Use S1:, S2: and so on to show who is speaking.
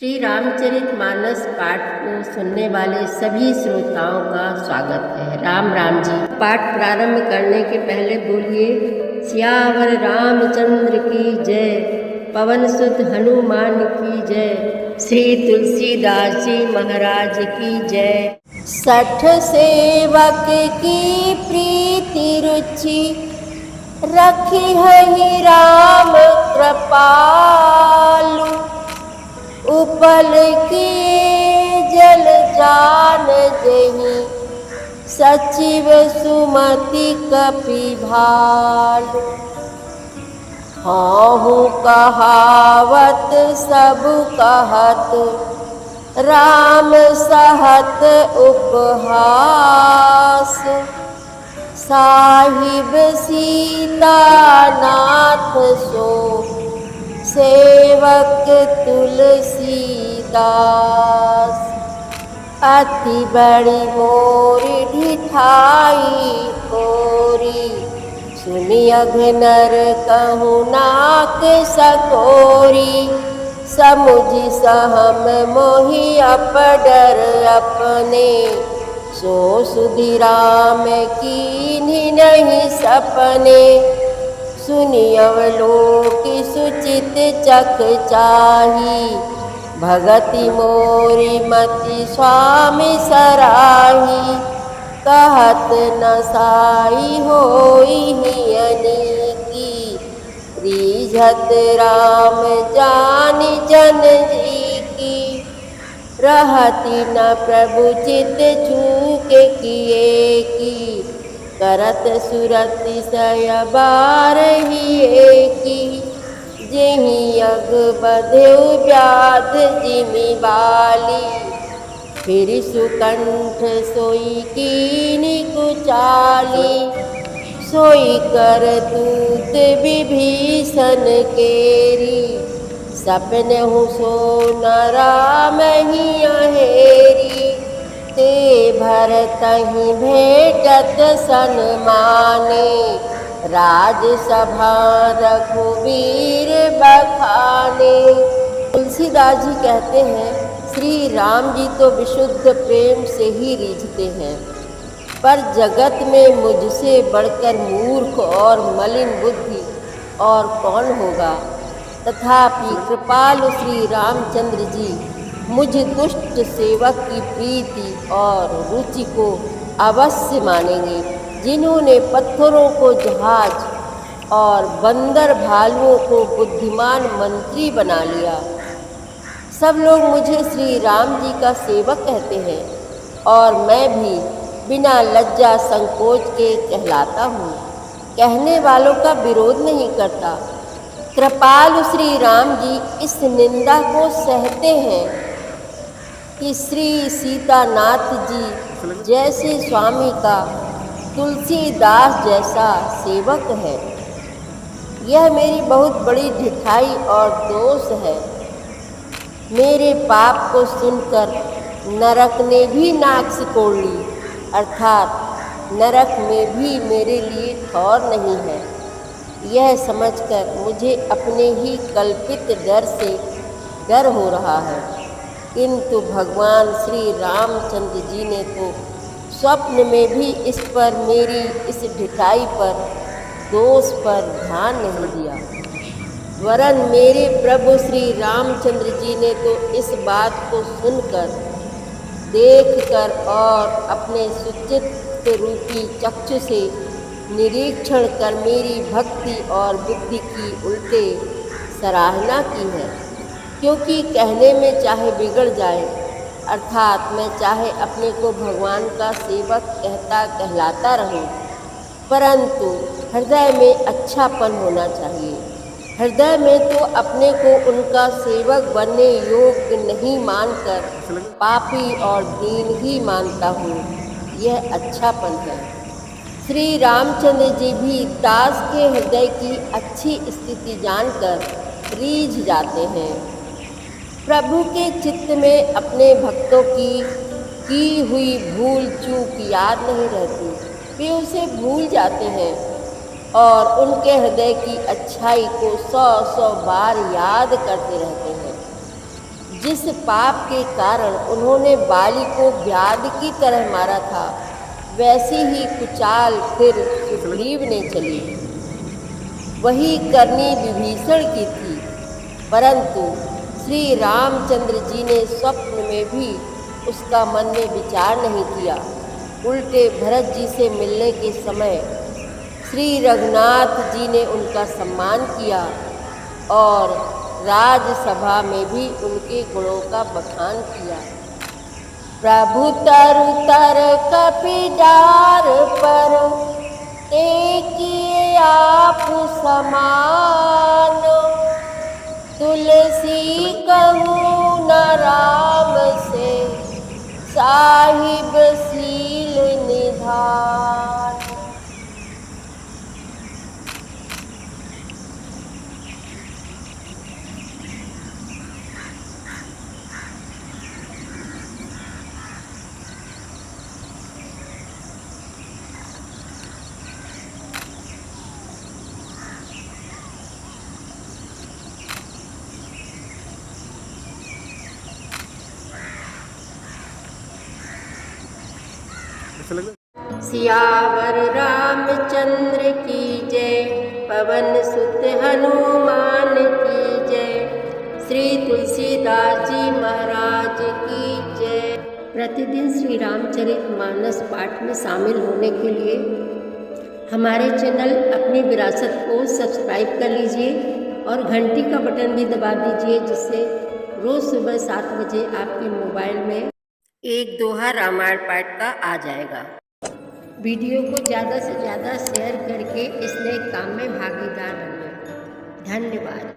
S1: श्री रामचरितमानस पाठ को सुनने वाले सभी श्रोताओं का स्वागत है। राम राम जी। पाठ प्रारंभ करने के पहले बोलिए सियावर रामचंद्र की जय, पवन सुत हनुमान की जय, श्री तुलसीदास जी महाराज की जय। सठ सेवक की प्रीति रुचि, रखी है राम कृपालु। उपल किए जल जान जही, सचिव सुमति कपि भालु। हाँहु कहावत सब कहत, राम सहत उपहास। साहिब सीता नाथ सो, सेवक तुलसीदास। अति बड़ी मोरी ढिठाई कोरी, सुनि अघनर कहूँ नाक सकोरी। समुझ सहम मोहि अपडर अपने, सो सुधि राम कीन्ही नहीं सपने। सुनि अवलोकि सुचित चख चाही, भगति मोरी मति स्वामी सराही। कहत न साई होई अनीकी, रीझत राम जानि जन जी की। रहति न प्रभु चित छूके किए की, करत सुरति सय बारहिए की। जेहि अग बधेउ व्याध जिमि बाली, फिर सुकंठ सोई कीनि कुचाली। सोई कर दूत विभीषण केरी, सपनहु सो न राम ही अहेरी। ते भरतहि भेटत सन्माने, राजसभा रघुवीर बखाने। तुलसीदास जी कहते हैं श्री राम जी तो विशुद्ध प्रेम से ही रीझते हैं, पर जगत में मुझसे बढ़कर मूर्ख और मलिन बुद्धि और कौन होगा। तथापि कृपालु श्री रामचंद्र जी मुझ दुष्ट सेवक की प्रीति और रुचि को अवश्य मानेंगे, जिन्होंने पत्थरों को जहाज और बंदर भालुओं को बुद्धिमान मंत्री बना लिया। सब लोग मुझे श्री राम जी का सेवक कहते हैं, और मैं भी बिना लज्जा संकोच के कहलाता हूँ। कहने वालों का विरोध नहीं करता। कृपालु श्री राम जी इस निंदा को सहते हैं कि श्री सीतानाथ जी जैसे स्वामी का तुलसीदास जैसा सेवक है। यह मेरी बहुत बड़ी ढिठाई और दोष है। मेरे पाप को सुनकर नरक ने भी नाक सिकोड़ ली, अर्थात नरक में भी मेरे लिए ठौर नहीं है। यह समझकर मुझे अपने ही कल्पित डर से डर हो रहा है, किंतु भगवान श्री रामचंद्र जी ने तो स्वप्न में भी इस पर, मेरी इस ढिठाई पर, दोष पर ध्यान नहीं दिया। वरन मेरे प्रभु श्री रामचंद्र जी ने तो इस बात को सुनकर, देखकर और अपने सुचित रूपी चक्षु से निरीक्षण कर मेरी भक्ति और बुद्धि की उल्टे सराहना की है। क्योंकि कहने में चाहे बिगड़ जाए, अर्थात मैं चाहे अपने को भगवान का सेवक कहलाता रहूं, परंतु हृदय में अच्छापन होना चाहिए। हृदय में तो अपने को उनका सेवक बनने योग्य नहीं मानकर पापी और दीन ही मानता हूँ। यह अच्छापन है। श्री रामचंद्र जी भी दास के हृदय की अच्छी स्थिति जानकर रीझ जाते हैं। प्रभु के चित्त में अपने भक्तों की हुई भूल चूक याद नहीं रहती, वे उसे भूल जाते हैं और उनके हृदय की अच्छाई को 100 बार याद करते रहते हैं। जिस पाप के कारण उन्होंने बाली को व्याध की तरह मारा था, वैसी ही कुचाल फिर सुग्रीव ने चली। वही करनी विभीषण की थी, परंतु श्री रामचंद्र जी ने स्वप्न में भी उसका मन में विचार नहीं किया। उल्टे भरत जी से मिलने के समय श्री रघुनाथ जी ने उनका सम्मान किया और राजसभा में भी उनके गुणों का बखान किया। प्रभु तरु तर कपिडार पर किए आप समान, तुलसी कहूँ न राम से साहिब सील निधान। सियावर रामचंद्र की जय, पवन सुत हनुमान की जय, श्री तुलसीदास जी महाराज की जय। प्रतिदिन श्री रामचरितमानस पाठ में शामिल होने के लिए हमारे चैनल अपनी विरासत को सब्सक्राइब कर लीजिए और घंटी का बटन भी दबा दीजिए, जिससे रोज़ सुबह 7 बजे आपके मोबाइल में एक दोहा रामायण पाठ का आ जाएगा। वीडियो को ज़्यादा से ज़्यादा शेयर करके इस नए काम में भागीदार बनिए। धन्यवाद।